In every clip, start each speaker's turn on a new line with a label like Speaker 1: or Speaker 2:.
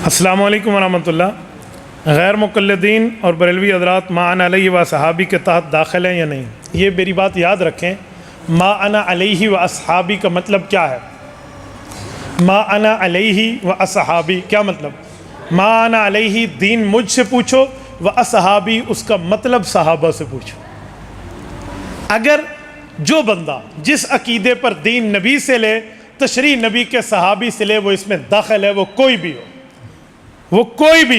Speaker 1: السلام علیکم ورحمۃ اللہ۔ غیر مقلدین اور بریلوی حضرات ما انا علیہ و صحابی کے تحت داخل ہیں یا نہیں؟ یہ میری بات یاد رکھیں، ما انا علیہ و اصحابی کا مطلب کیا ہے؟ ما انا علیہ و اصحابی کیا مطلب؟ ما انا علیہ دین مجھ سے پوچھو، و اصحابی اس کا مطلب صحابہ سے پوچھو۔ اگر جو بندہ جس عقیدے پر دین نبی سے لے، تشریح نبی کے صحابی سے لے، وہ اس میں داخل ہے، وہ کوئی بھی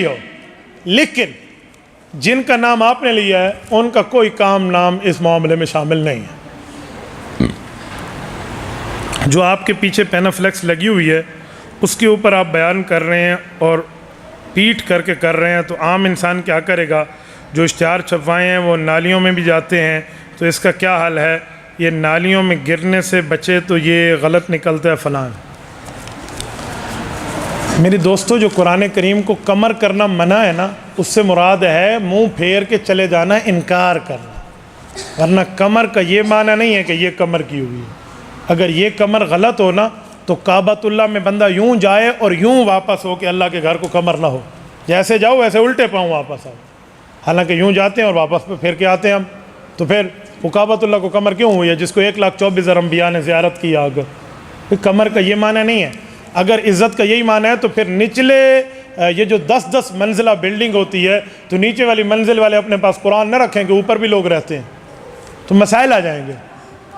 Speaker 1: ہو، لیکن جن کا نام آپ نے لیا ہے ان کا کوئی نام اس معاملے میں شامل نہیں ہے۔ جو آپ کے پیچھے پینافلیکس لگی ہوئی ہے اس کے اوپر آپ بیان کر رہے ہیں اور پیٹ کر کے کر رہے ہیں، تو عام انسان کیا کرے گا؟ جو اشتہار چھپوائے ہیں وہ نالیوں میں بھی جاتے ہیں، تو اس کا کیا حل ہے؟ یہ نالیوں میں گرنے سے بچے تو یہ غلط نکلتا ہے فلاں۔ میری دوستو، جو قرآن کریم کو کمر کرنا منع ہے نا، اس سے مراد ہے منہ پھیر کے چلے جانا، انکار کرنا، ورنہ کمر کا یہ معنی نہیں ہے کہ یہ کمر کی ہوئی ہے۔ اگر یہ کمر غلط ہو نا تو کعبۃ اللہ میں بندہ یوں جائے اور یوں واپس ہو کہ اللہ کے گھر کو کمر نہ ہو، جیسے جاؤ ویسے الٹے پاؤں واپس آؤ، حالانکہ یوں جاتے ہیں اور واپس پہ پھر کے آتے ہیں ہم۔ تو پھر وہ کعبۃ اللہ کو کمر کیوں ہوئی ہے جس کو 1,24,000 انبیاء نے زیارت کی آگے؟ کمر کا یہ معنی نہیں ہے۔ اگر عزت کا یہی معنی ہے تو پھر نچلے یہ جو 10 منزلہ بلڈنگ ہوتی ہے تو نیچے والی منزل والے اپنے پاس قرآن نہ رکھیں کہ اوپر بھی لوگ رہتے ہیں، تو مسائل آ جائیں گے،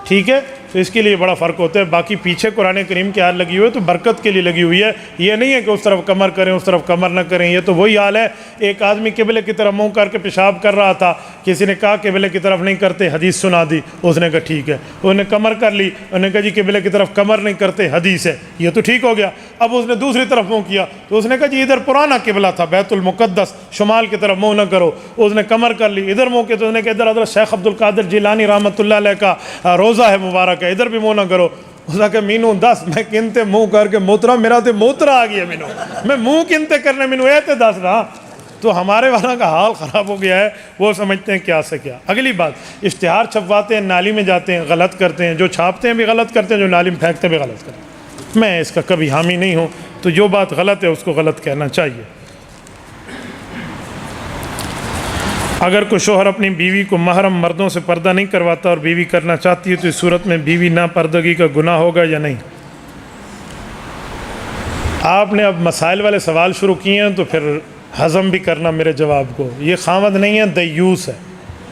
Speaker 1: ٹھیک ہے؟ تو اس کے لیے بڑا فرق ہوتا ہے۔ باقی پیچھے قرآن کریم کی آیت لگی ہوئی ہے تو برکت کے لیے لگی ہوئی ہے، یہ نہیں ہے کہ اس طرف کمر کریں اس طرف کمر نہ کریں۔ یہ تو وہی حال ہے، ایک آدمی قبلے کی طرف منہ کر کے پیشاب کر رہا تھا، کسی نے کہا قبلے کی طرف نہیں کرتے، حدیث سنا دی، اس نے کہا ٹھیک ہے۔ انہوں نے کمر کر لی، انہوں نے کہا جی قبلے کی طرف کمر نہیں کرتے، حدیث ہے، یہ تو ٹھیک ہو گیا۔ اب اس نے دوسری طرف منہ کیا تو اس نے کہا جی ادھر پرانا قبلہ تھا بیت المقدس، شمال کی طرف منہ نہ کرو، اس نے کمر کر لی۔ ادھر منہ کیا تو اس نے کہا ادھر حضرت شیخ عبد القادر جیلانی رحمۃ اللہ علیہ کا روزہ ہے مبارک ہے، ادھر بھی منہ نہ کرو۔ اس نے کہا مینو دس میں کنتے منہ کر کے موترا، میرا تو موترا آ گیا، مینو میں منہ کنتے کرنے، مینو ایتے دس رہا۔ تو ہمارے وہاں کا حال خراب ہو گیا ہے، وہ سمجھتے ہیں کیا سے کیا۔ اگلی بات، اشتہار چھپواتے ہیں، نالی میں جاتے ہیں، غلط کرتے ہیں، جو چھاپتے ہیں بھی غلط کرتے ہیں، جو نالی میں پھینکتے ہیں بھی غلط کرتے ہیں۔ میں اس کا کبھی حامی نہیں ہوں، تو جو بات غلط ہے اس کو غلط کہنا چاہیے۔ اگر کوئی شوہر اپنی بیوی کو محرم مردوں سے پردہ نہیں کرواتا اور بیوی کرنا چاہتی ہے تو اس صورت میں بیوی ناپردگی کا گناہ ہوگا یا نہیں؟ آپ نے اب مسائل والے سوال شروع کیے ہیں تو پھر ہضم بھی کرنا میرے جواب کو۔ یہ خاوند نہیں ہے، دیوس ہے،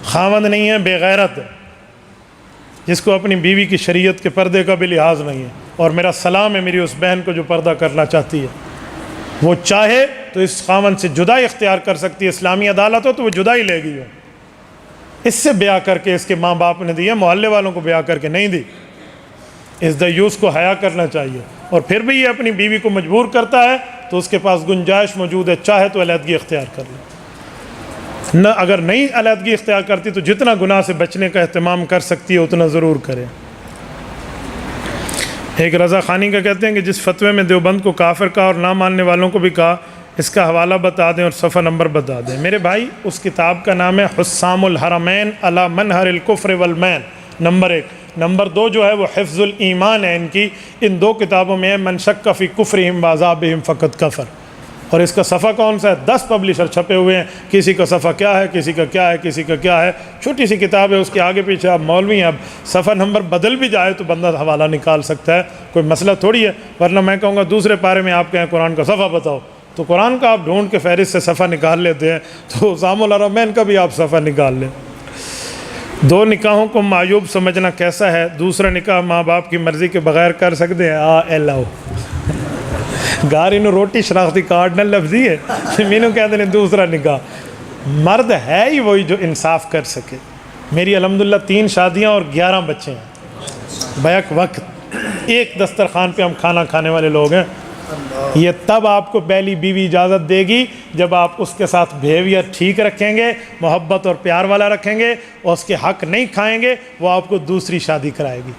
Speaker 1: خاوند نہیں ہے، بے غیرت ہے، جس کو اپنی بیوی کی شریعت کے پردے کا بھی لحاظ نہیں ہے۔ اور میرا سلام ہے میری اس بہن کو جو پردہ کرنا چاہتی ہے، وہ چاہے تو اس خاوند سے جدائی اختیار کر سکتی ہے، اسلامی عدالت ہو تو وہ جدائی لے گی۔ اس سے بیاہ کر کے اس کے ماں باپ نے دی ہے، محلے والوں کو بیاہ کر کے نہیں دی۔ اس دیوس کو حیا کرنا چاہیے، اور پھر بھی یہ اپنی بیوی کو مجبور کرتا ہے تو اس کے پاس گنجائش موجود ہے، چاہے تو علیحدگی اختیار کر لے، نہ اگر نہیں علیحدگی اختیار کرتی تو جتنا گناہ سے بچنے کا اہتمام کر سکتی ہے اتنا ضرور کرے۔ ایک رضا خانی کا کہتے ہیں کہ جس فتوے میں دیوبند کو کافر کہا اور نہ ماننے والوں کو بھی کہا، اس کا حوالہ بتا دیں اور صفحہ نمبر بتا دیں۔ میرے بھائی، اس کتاب کا نام ہے حسام الحرمین علی منہر الکفر والمین، نمبر 1۔ نمبر 2 جو ہے وہ حفظ الایمان ہے ان کی، ان 2 کتابوں میں ہے من شک فی کفرہم وعذابہم فقد کفر۔ اور اس کا صفحہ کون سا ہے؟ 10 پبلشر چھپے ہوئے ہیں، کسی کا صفحہ کیا ہے، کسی کا کیا ہے، کسی کا کیا ہے، چھوٹی سی کتاب ہے، اس کے آگے پیچھے آپ مولوی ہیں، اب صفحہ نمبر بدل بھی جائے تو بندہ حوالہ نکال سکتا ہے، کوئی مسئلہ تھوڑی ہے۔ ورنہ میں کہوں گا دوسرے پارے میں آپ کہیں قرآن کا صفحہ بتاؤ، تو قرآن کا آپ ڈھونڈ کے فہرست سے صفحہ نکال لیتے ہیں، تو حسام الحرمین کا بھی آپ صفحہ نکال لیں۔ 2 نکاحوں کو معیوب سمجھنا کیسا ہے؟ دوسرا نکاح ماں باپ کی مرضی کے بغیر کر سکتے ہیں؟ اللہ گار انہوں روٹی شناختی کارڈ نہ لفظی ہے، مینوں کہتے ہیں دوسرا نکاح۔ مرد ہے ہی وہی جو انصاف کر سکے۔ میری الحمدللہ 3 شادیاں اور 11 بچے ہیں بیک وقت، ایک دسترخوان پہ ہم کھانا کھانے والے لوگ ہیں۔ یہ تب آپ کو پہلی بیوی اجازت دے گی جب آپ اس کے ساتھ بیہیویئر ٹھیک رکھیں گے، محبت اور پیار والا رکھیں گے، اور اس کے حق نہیں کھائیں گے، وہ آپ کو دوسری شادی کرائے گی۔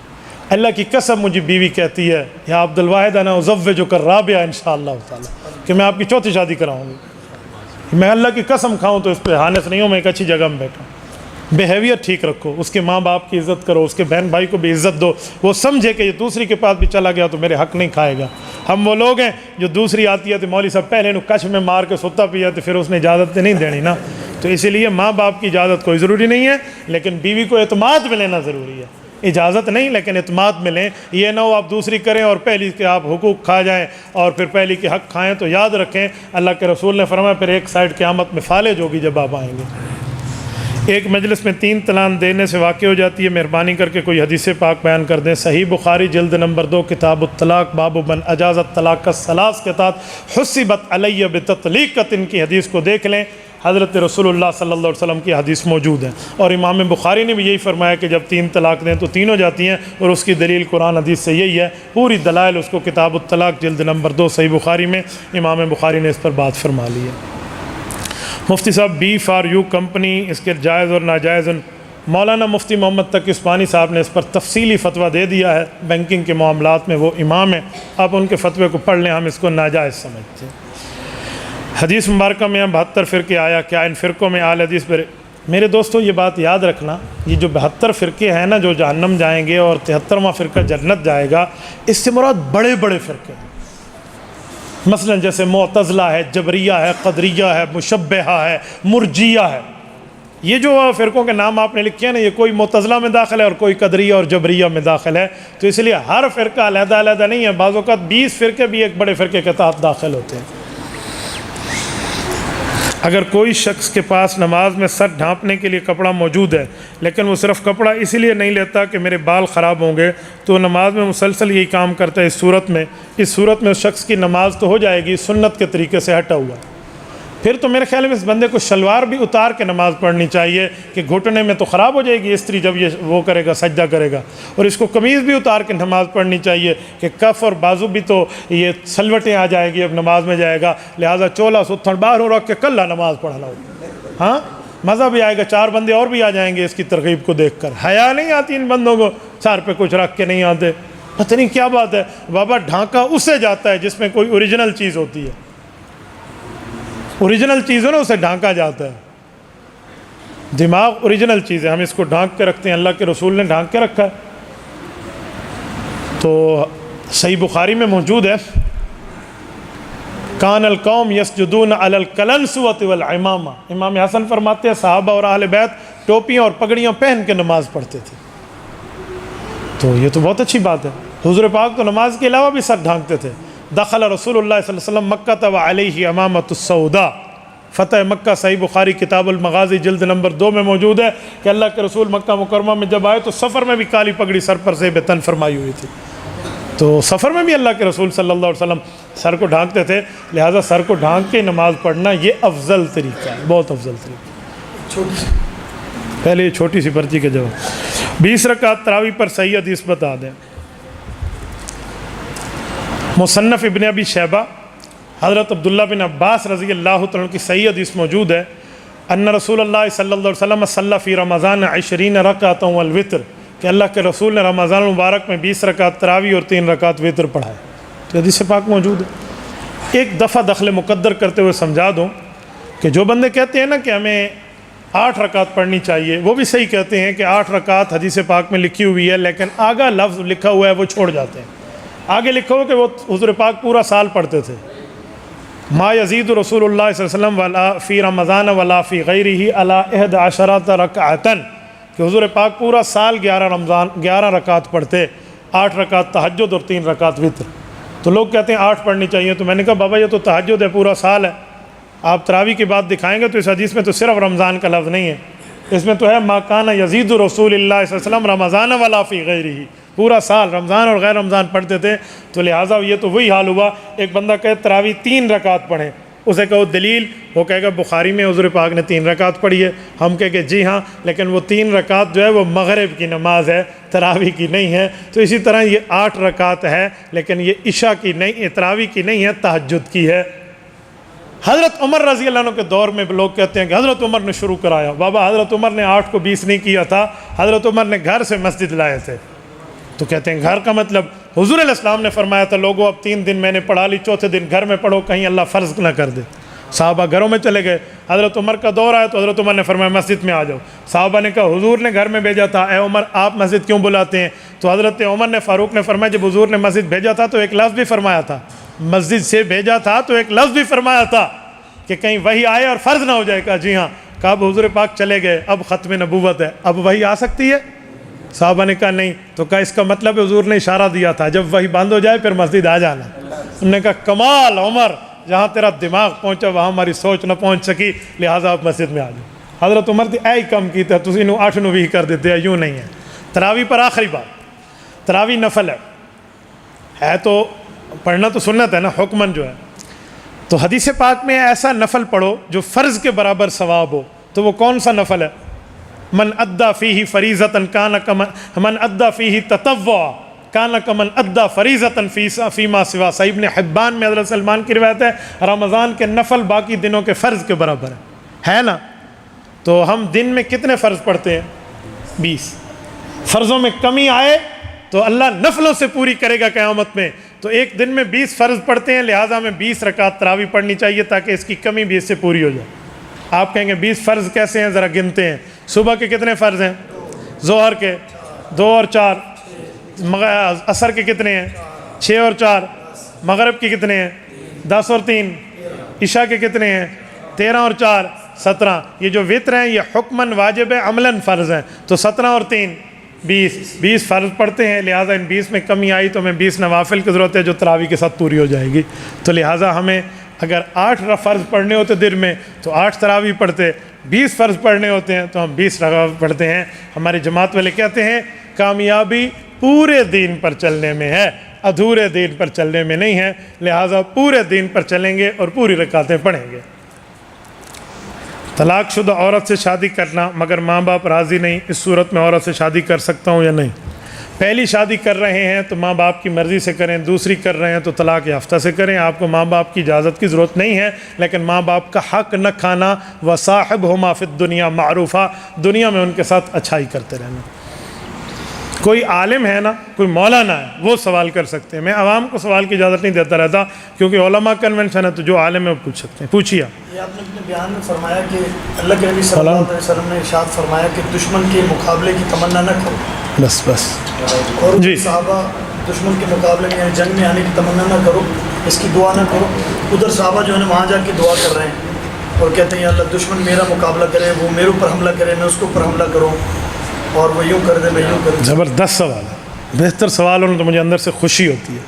Speaker 1: اللہ کی قسم مجھے بیوی کہتی ہے یا عبد الواحد انا ازوجک الرابعہ انشاءاللہ تعالی، کہ میں آپ کی 4تھی شادی کراؤں گی۔ میں اللہ کی قسم کھاؤں تو اس پہ حانس نہیں ہوں، میں ایک اچھی جگہ میں بیٹھا ہوں۔ بیہیویئر ٹھیک رکھو، اس کے ماں باپ کی عزت کرو، اس کے بہن بھائی کو بھی عزت دو، وہ سمجھے کہ یہ دوسری کے پاس بھی چلا گیا تو میرے حق نہیں کھائے گا۔ ہم وہ لوگ ہیں جو دوسری آتی ہے تو مولوی صاحب پہلے نو کچھ میں مار کے ستا پیا تو پھر اس نے اجازت نہیں دینی نا، تو اسی لیے ماں باپ کی اجازت کوئی ضروری نہیں ہے، لیکن بیوی کو اعتماد میں لینا ضروری ہے، اجازت نہیں لیکن اعتماد میں لیں۔ یہ نہ ہو آپ دوسری کریں اور پہلی کے آپ حقوق کھا جائیں اور پھر پہلی کے حق کھائیں، تو یاد رکھیں اللہ کے رسول نے فرمایا پھر ایک سائڈ قیامت میں فالج ہوگی جب آپ آئیں گے۔ ایک مجلس میں 3 طلاق دینے سے واقع ہو جاتی ہے، مہربانی کر کے کوئی حدیث پاک بیان کر دیں۔ صحیح بخاری جلد نمبر 2 کتاب الطلاق باب من اجاز الطلاق الثلاث کے تحت حسبت علی بتطلیقۃ کی حدیث کو دیکھ لیں، حضرت رسول اللہ صلی اللہ علیہ وسلم کی حدیث موجود ہے، اور امام بخاری نے بھی یہی فرمایا کہ جب 3 طلاق دیں تو 3 ہو جاتی ہیں، اور اس کی دلیل قرآن حدیث سے یہی ہے، پوری دلائل اس کو کتاب الطلاق جلد نمبر 2 صحیح بخاری میں امام بخاری نے اس پر بات فرما لی ہے۔ مفتی صاحب بی فار یو کمپنی، اس کے جائز اور ناجائز، مولانا مفتی محمد تقی عثمانی صاحب نے اس پر تفصیلی فتویٰ دے دیا ہے، بینکنگ کے معاملات میں وہ امام ہیں، آپ ان کے فتوے کو پڑھ لیں، ہم اس کو ناجائز سمجھتے ہیں۔ حدیث مبارکہ میں 72 فرقے آیا، کیا ان فرقوں میں اہل حدیث پر؟ میرے دوستو یہ بات یاد رکھنا، یہ جو 72 فرقے ہیں نا جو جہنم جائیں گے اور 73واں فرقہ جنت جائے گا، اس سے مراد بڑے بڑے فرقے ہیں، مثلا جیسے معتزلہ ہے، جبریہ ہے، قدریہ ہے، مشبہہ ہے، مرجیہ ہے۔ یہ جو فرقوں کے نام آپ نے لکھے ہیں نا، یہ کوئی معتزلہ میں داخل ہے اور کوئی قدریہ اور جبریہ میں داخل ہے، تو اس لیے ہر فرقہ علیحدہ علیحدہ نہیں ہے، بعض اوقات 20 فرقے بھی ایک بڑے فرقے کے تحت داخل ہوتے ہیں۔ اگر کوئی شخص کے پاس نماز میں سر ڈھانپنے کے لیے کپڑا موجود ہے لیکن وہ صرف کپڑا اسی لیے نہیں لیتا کہ میرے بال خراب ہوں گے، تو نماز میں مسلسل یہی کام کرتا ہے، اس صورت میں اس شخص کی نماز تو ہو جائے گی سنت کے طریقے سے ہٹا ہوا، پھر تو میرے خیال میں اس بندے کو شلوار بھی اتار کے نماز پڑھنی چاہیے، کہ گھٹنے میں تو خراب ہو جائے گی استری جب یہ وہ کرے گا سجدہ کرے گا، اور اس کو قمیض بھی اتار کے نماز پڑھنی چاہیے کہ کف اور بازو بھی تو یہ سلوٹیں آ جائیں گی اب نماز میں جائے گا، لہٰذا چولا ستھن باہر رکھ کے کلّا نماز پڑھنا ہوگا، ہاں مزہ بھی آئے گا، 4 بندے اور بھی آ جائیں گے اس کی ترغیب کو دیکھ کر۔ حیا نہیں آتی ان بندوں کو، سر پہ کچھ رکھ کے نہیں آتے، پتہ نہیں کیا بات ہے بابا، ڈھانکا اسے جاتا ہے جس میں کوئی اوریجنل چیز ہوتی ہے، اوریجنل چیز ہے نا اسے ڈھانکا جاتا ہے، دماغ اوریجنل چیز ہے، ہم اس کو ڈھانک کے رکھتے ہیں، اللہ کے رسول نے ڈھانک کے رکھا ہے۔ تو صحیح بخاری میں موجود ہے، کان القوم یسجدون علی القلنسوۃ والعمامہ، امام حسن فرماتے ہیں صحابہ اور اہل بیت ٹوپیاں اور پگڑیاں پہن کے نماز پڑھتے تھے، تو یہ تو بہت اچھی بات ہے۔ حضور پاک تو نماز کے علاوہ بھی سر ڈھانکتے تھے۔ دخل رسول اللہ صلی اللہ علیہ وسلم مکہ وعلیہ امامۃ السوداء، فتح مکہ صحیح بخاری کتاب المغازی جلد نمبر 2 میں موجود ہے کہ اللہ کے رسول مکہ مکرمہ میں جب آئے تو سفر میں بھی کالی پگڑی سر پر سے بتن فرمائی ہوئی تھی، تو سفر میں بھی اللہ کے رسول صلی اللہ علیہ وسلم سر کو ڈھانکتے تھے، لہٰذا سر کو ڈھانک کے نماز پڑھنا یہ افضل طریقہ ہے، بہت افضل طریقہ۔ پہلے یہ چھوٹی سی پرچی کے جواب، 20 رکعت تراویح پر صحیح حدیث بتا دیں۔ مصنف ابن ابی شیبہ حضرت عبداللہ بن عباس رضی اللہ تعالیٰ کی صحیح حدیث موجود ہے، ان رسول اللہ صلی اللہ علیہ وسلم صلی فی رمضان 20 رکعۃ والوتر، کہ اللہ کے رسول نے رمضان المبارک میں 20 رکعت تراویح اور 3 رکعت وتر پڑھائے، تو حدیث پاک موجود ہے۔ ایک دفعہ دخل مقدر کرتے ہوئے سمجھا دوں کہ جو بندے کہتے ہیں نا کہ ہمیں 8 رکعت پڑھنی چاہیے، وہ بھی صحیح کہتے ہیں کہ 8 رکعت حدیث پاک میں لکھی ہوئی ہے، لیکن آگا لفظ لکھا ہوا ہے وہ چھوڑ جاتے ہیں، آگے لکھا ہو کہ وہ حضور پاک پورا سال پڑھتے تھے، ما یزید رسول اللہ صلی اللہ علیہ وسلم ولا فی رمضان ولا فی غیرہ علی 11 رکعۃ، کہ حضور پاک پورا سال 11 رکعت پڑھتے، 8 رکعت تہجد اور 3 رکعت وتر، تو لوگ کہتے ہیں 8 پڑھنی چاہیے، تو میں نے کہا بابا یہ تو تہجد ہے، پورا سال ہے، آپ تراویح کی بات دکھائیں گے تو اس حدیث میں تو صرف رمضان کا لفظ نہیں ہے، اس میں تو ہے ما کان یزید رسول اللہ صلی اللہ علیہ وسلم رمضان ولا فی غیرہ، پورا سال رمضان اور غیر رمضان پڑھتے تھے، تو لہٰذا یہ تو وہی حال ہوا، ایک بندہ کہے تراویح 3 رکعت پڑھیں، اسے کہو دلیل، وہ کہے گا بخاری میں حضور پاک نے 3 رکعت پڑھی ہے، ہم کہے کہ جی ہاں، لیکن وہ 3 رکعت جو ہے وہ مغرب کی نماز ہے، تراویح کی نہیں ہے، تو اسی طرح یہ 8 رکعت ہے، لیکن یہ عشاء کی نہیں، تراویح کی نہیں ہے، تہجد کی ہے۔ حضرت عمر رضی اللہ عنہ کے دور میں لوگ کہتے ہیں کہ حضرت عمر نے شروع کرایا، بابا حضرت عمر نے 8 کو 20 نہیں کیا تھا، حضرت عمر نے گھر سے مسجد لائے تھے، تو کہتے ہیں گھر کا مطلب حضور علیہ السلام نے فرمایا تھا لوگوں اب 3 دن میں نے پڑھا لی، چوتھے دن گھر میں پڑھو کہیں اللہ فرض نہ کر دے، صحابہ گھروں میں چلے گئے، حضرت عمر کا دور آیا تو حضرت عمر نے فرمایا مسجد میں آ جاؤ۔ صحابہ نے کہا حضور نے گھر میں بھیجا تھا، اے عمر آپ مسجد کیوں بلاتے ہیں؟ تو حضرت عمر نے فاروق نے فرمایا جب حضور نے مسجد بھیجا تھا تو ایک لفظ بھی فرمایا تھا، مسجد سے بھیجا تھا تو ایک لفظ بھی فرمایا تھا کہ کہیں وہی آئے اور فرض نہ ہو جائے۔ کہا جی ہاں۔ کہا اب حضور پاک چلے گئے، اب ختم نبوت ہے، اب وہی آ سکتی ہے؟ صحابہ نے کہا نہیں۔ تو کہا اس کا مطلب ہے حضور نے اشارہ دیا تھا جب وہی بند ہو جائے پھر مسجد آ جانا۔ انہوں نے کہا کمال عمر، جہاں تیرا دماغ پہنچا وہاں ہماری سوچ نہ پہنچ سکی، لہٰذا آپ مسجد میں آ جاؤ۔ حضرت عمر دی اے کم کیتا تسی نو 8 نو 20 کر دیتے ہیں، یوں نہیں ہے۔ تراویح پر آخری بات، تراویح نفل ہے تو پڑھنا تو سنت ہے نا حکمن جو ہے، تو حدیث پاک میں ایسا نفل پڑھو جو فرض کے برابر ثواب ہو، تو وہ کون سا نفل ہے؟ من ادا فیہ فریضۃ کان کمن من ادا فیہ تطوع کان کمن ادا فریضۃ فیما سوا۔ صحیح ابن حبان میں حضرت سلمان کی روایت ہے رمضان کے نفل باقی دنوں کے فرض کے برابر ہے نا؟ تو ہم دن میں کتنے فرض پڑھتے ہیں؟ 20۔ فرضوں میں کمی آئے تو اللہ نفلوں سے پوری کرے گا قیامت میں۔ تو ایک دن میں 20 فرض پڑھتے ہیں، لہٰذا ہمیں 20 رکعت تراویح پڑھنی چاہیے تاکہ اس کی کمی بھی اس سے پوری ہو جائے۔ آپ کہیں گے 20 فرض کیسے ہیں؟ ذرا گنتے ہیں۔ صبح کے کتنے فرض ہیں؟ ظہر کے 2 اور 4، عصر کے کتنے ہیں؟ 6 اور 4، مغرب کے کتنے ہیں؟ 10 اور 3، عشاء کے کتنے ہیں؟ 13 اور 4، 17۔ یہ جو وتر ہیں یہ حکماً واجب ہے، عملاً فرض ہیں، تو 17 اور 3 20 فرض پڑھتے ہیں، لہٰذا ان 20 میں کمی آئی تو ہمیں 20 نوافل کی ضرورت ہے جو تراویح کے ساتھ پوری ہو جائے گی۔ تو لہٰذا ہمیں اگر 8 فرض پڑھنے ہوتے دن میں تو 8 تراویح پڑھتے، 20 فرض پڑھنے ہوتے ہیں تو ہم 20 تراویح پڑھتے ہیں۔ ہماری جماعت والے کہتے ہیں کامیابی پورے دین پر چلنے میں ہے، ادھورے دین پر چلنے میں نہیں ہے، لہٰذا پورے دین پر چلیں گے اور پوری رکعتیں پڑھیں گے۔ طلاق شدہ عورت سے شادی کرنا مگر ماں باپ راضی نہیں، اس صورت میں عورت سے شادی کر سکتا ہوں یا نہیں؟ پہلی شادی کر رہے ہیں تو ماں باپ کی مرضی سے کریں، دوسری کر رہے ہیں تو طلاق یافتہ سے کریں۔ آپ کو ماں باپ کی اجازت کی ضرورت نہیں ہے، لیکن ماں باپ کا حق نہ کھانا، وصاحبہما فی الدنیا معروفہ، دنیا میں ان کے ساتھ اچھائی کرتے رہنا۔ کوئی عالم ہے نا، کوئی مولانا ہے، وہ سوال کر سکتے ہیں، میں عوام کو سوال کی اجازت نہیں دیتا رہتا کیونکہ علماء کنونشن ہے، تو جو عالم ہے وہ پوچھ سکتے ہیں۔ پوچھیے۔
Speaker 2: یہ آپ نے اپنے بیان میں فرمایا کہ اللہ کے نبی صلی اللہ علیہ وسلم نے ارشاد فرمایا کہ دشمن کے مقابلے کی تمنا نہ کرو۔
Speaker 1: بس
Speaker 2: اور
Speaker 1: جی
Speaker 2: صحابہ دشمن کے مقابلے میں یعنی جنگ میں آنے کی تمنا نہ کرو، اس کی دعا نہ کرو۔ ادھر صحابہ جو ہے نا وہاں جا کے دعا کر رہے ہیں اور کہتے ہیں یا اللہ دشمن میرا مقابلہ کرے، وہ میرے اوپر حملہ کرے، میں اس کے اوپر حملہ کروں، اور وہ یوں کر دے میں یوں کر دوں۔
Speaker 1: زبردست سوال ہے، بہتر سوال ہونا تو مجھے اندر سے خوشی ہوتی ہے۔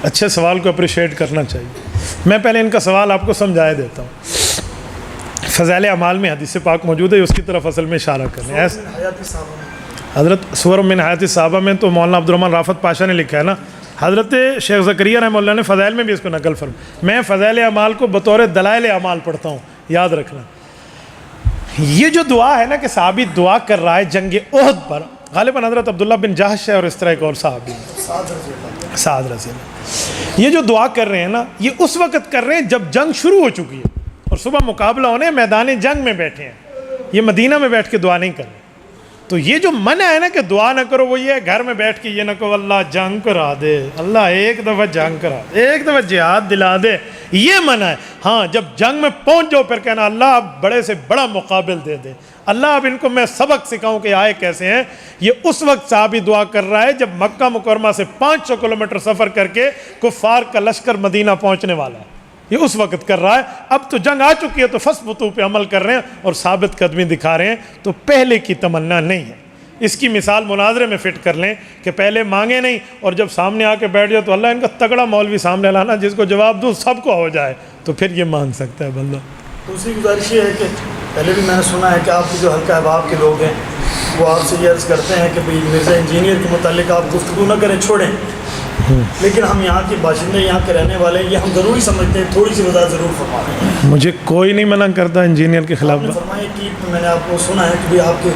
Speaker 1: اچھے سوال کو اپریشیٹ کرنا چاہیے۔ میں پہلے ان کا سوال آپ کو سمجھایا دیتا ہوں۔ فضائل اعمال میں حدیث پاک موجود ہے، اس کی طرف اصل میں اشارہ کریں۔
Speaker 2: حیاتی صحابہ میں
Speaker 1: حضرت سور من حیات صحابہ میں تو مولانا عبدالرحمن رافت پاشا نے لکھا ہے نا، حضرت شیخ زکریا رحمہ اللہ نے فضائل میں بھی اس کو نقل فرمایا۔ میں فضائل اعمال کو بطور دلائل اعمال پڑھتا ہوں، یاد رکھنا۔ یہ جو دعا ہے نا کہ صحابی دعا کر رہا ہے جنگ احد پر، غالباً حضرت عبداللہ بن جہش ہے اور اس طرح ایک اور صحابی سعد رضی اللہ، یہ جو دعا کر رہے ہیں نا یہ اس وقت کر رہے ہیں جب جنگ شروع ہو چکی ہے اور صبح مقابلہ ہونے میدان جنگ میں بیٹھے ہیں، یہ مدینہ میں بیٹھ کے دعا نہیں کر رہے۔ تو یہ جو منع ہے نا کہ دعا نہ کرو، وہ یہ ہے گھر میں بیٹھ کے یہ نہ کہو اللہ جنگ کرا دے، اللہ ایک دفعہ جنگ کرا دے، ایک دفعہ جہاد دلا دے، یہ منع ہے۔ ہاں جب جنگ میں پہنچ جاؤ پھر کہنا اللہ اب بڑے سے بڑا مقابل دے دے، اللہ اب ان کو میں سبق سکھاؤں کہ آئے کیسے ہیں۔ یہ اس وقت صحابی دعا کر رہا ہے جب مکہ مکرمہ سے 500 کلومیٹر سفر کر کے کفار کا لشکر مدینہ پہنچنے والا ہے، یہ اس وقت کر رہا ہے۔ اب تو جنگ آ چکی ہے تو فثبتوا پہ عمل کر رہے ہیں اور ثابت قدمی دکھا رہے ہیں، تو پہلے کی تمنا نہیں ہے۔ اس کی مثال مناظرے میں فٹ کر لیں کہ پہلے مانگے نہیں اور جب سامنے آ کے بیٹھ جائے تو اللہ ان کا تگڑا مولوی سامنے لانا جس کو جواب دوں سب کو ہو جائے، تو پھر یہ مانگ سکتا ہے بندہ۔
Speaker 2: دوسری گزارش یہ ہے کہ پہلے بھی میں نے سنا ہے کہ آپ کے جو حلقہ احباب کے لوگ ہیں وہ آپ سے یہ عرض کرتے ہیں کہ بھئی مرزا انجینئر کے متعلق آپ گفتگو نہ کریں، چھوڑیں، لیکن ہم یہاں کے باشندے، یہاں کے رہنے والے ہیں، یہ ہم ضروری سمجھتے ہیں، تھوڑی سی وضاحت ضرور فرما رہے ہیں۔
Speaker 1: مجھے کوئی نہیں منع کرتا انجینئر کے خلاف۔
Speaker 2: آپ نے فرمایا کہ میں نے آپ کو سنا ہے کہ بھئی آپ کے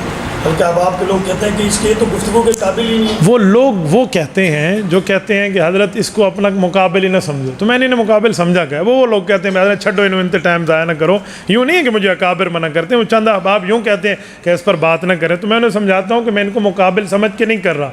Speaker 2: حلقہ احباب کے لوگ کہتے ہیں کہ اس کے تو گفتگو کے قابل ہی نہیں۔
Speaker 1: وہ لوگ وہ کہتے ہیں جو کہتے ہیں کہ حضرت اس کو اپنا مقابل ہی نہ سمجھو، تو میں نے انہیں مقابل سمجھا کہ وہ لوگ کہتے ہیں حضرت چھڈو انہوں انتے ٹائم ضائع نہ کرو۔ یوں نہیں ہے کہ مجھے اکابر منع کرتے ہیں، وہ چند احباب یوں کہتے ہیں کہ اس پر بات نہ کریں، تو میں انہیں سمجھاتا ہوں کہ میں ان کو مقابل سمجھ کے نہیں کر رہا،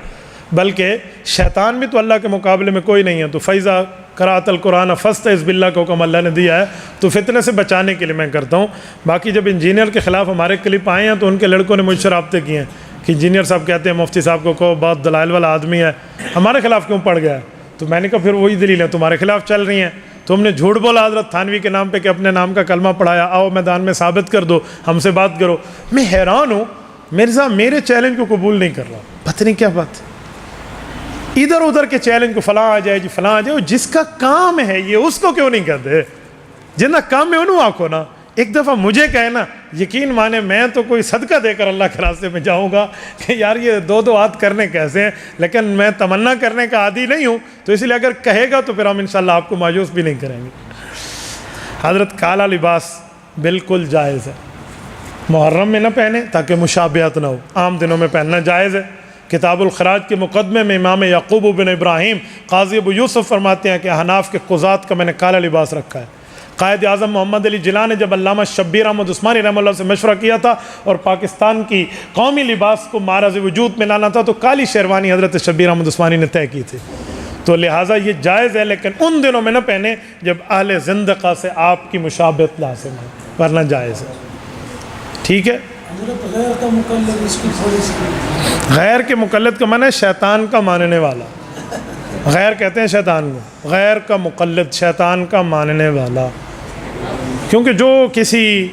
Speaker 1: بلکہ شیطان بھی تو اللہ کے مقابلے میں کوئی نہیں ہے، تو فیضا قرأت القرآن فاستعذ باللہ کا حکم اللہ نے دیا ہے، تو فتنے سے بچانے کے لیے میں کرتا ہوں۔ باقی جب انجینئر کے خلاف ہمارے کلپ آئے ہیں تو ان کے لڑکوں نے مجھ سے رابطے کیے ہیں کہ انجینئر صاحب کہتے ہیں مفتی صاحب کو کہو بہت دلائل والا آدمی ہے، ہمارے خلاف کیوں پڑ گیا ہے؟ تو میں نے کہا پھر وہی دلیل ہے تمہارے خلاف چل رہی ہیں، تم نے جھوٹ بولا حضرت تھانوی کے نام پہ کہ اپنے نام کا کلمہ پڑھایا، آؤ میدان میں ثابت کر دو، ہم سے بات کرو۔ میں حیران ہوں مرزا میرے چیلنج کو قبول نہیں کر رہا، پتہ نہیں کیا بات، ادھر ادھر کے چیلنج کو فلاں آ جائے جی فلاں آ جائے، جس کا کام ہے یہ اس کو کیوں نہیں کہتے؟ جنہ کام میں انہوں آنکھو نا، ایک دفعہ مجھے کہے نا، یقین مانے میں تو کوئی صدقہ دے کر اللہ کے راستے میں جاؤں گا کہ یار یہ دو ہاتھ کرنے کیسے ہیں، لیکن میں تمنا کرنے کا عادی نہیں ہوں، تو اس لیے اگر کہے گا تو پھر ہم انشاءاللہ آپ کو مایوس بھی نہیں کریں گے۔ حضرت کالا لباس بالکل جائز ہے، محرم میں نہ پہنے تاکہ مشابہت نہ ہو، عام دنوں میں پہننا جائز ہے۔ کتاب الخراج کے مقدمے میں امام یعقوب بن ابراہیم قاضی ابو یوسف فرماتے ہیں کہ حناف کے قضات کا میں نے کالا لباس رکھا ہے۔ قائد اعظم محمد علی جناح نے جب علامہ شبیر احمد عثمانی رحمہ اللہ سے مشورہ کیا تھا اور پاکستان کی قومی لباس کو معرض وجود میں لانا تھا تو کالی شیروانی حضرت شبیر احمد عثمانی نے طے کی تھی، تو لہٰذا یہ جائز ہے، لیکن ان دنوں میں نہ پہنے جب اہل زندقہ سے آپ کی مشابہت لازم ہے، ورنہ جائز ہے۔ ٹھیک ہے،
Speaker 3: غیر کا مقلد اس کی تھوڑی سی
Speaker 1: غیر کے مقلد کا معنی ہے شیطان کا ماننے والا، غیر کہتے ہیں شیطان کو، غیر کا مقلد شیطان کا ماننے والا، کیونکہ جو کسی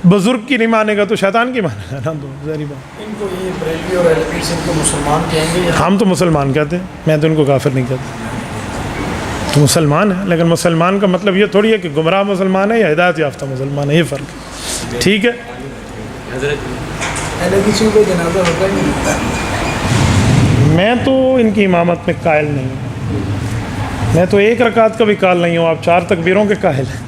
Speaker 1: بزرگ کی نہیں مانے گا تو شیطان کی مانے گا نا، تو ظاہری بات۔
Speaker 2: ان کو یہ بریلوی اور اہل حدیث ان کو مسلمان کہیں گے یا
Speaker 1: ہم تو مسلمان کہتے ہیں، میں تو ان کو کافر نہیں کہتا، تو مسلمان ہے، لیکن مسلمان کا مطلب یہ تھوڑی ہے کہ گمراہ مسلمان ہے یا ہدایت یافتہ مسلمان ہے، یہ فرق ہے۔ ٹھیک ہے،
Speaker 3: اہل حدیثوں پہ جنازہ ہوتا ہی نہیں ہوتا۔
Speaker 1: میں تو ان کی امامت میں قائل نہیں ہوں، میں تو ایک رکعت کا بھی قائل نہیں ہوں، آپ 4 تکبیروں کے قائل ہیں۔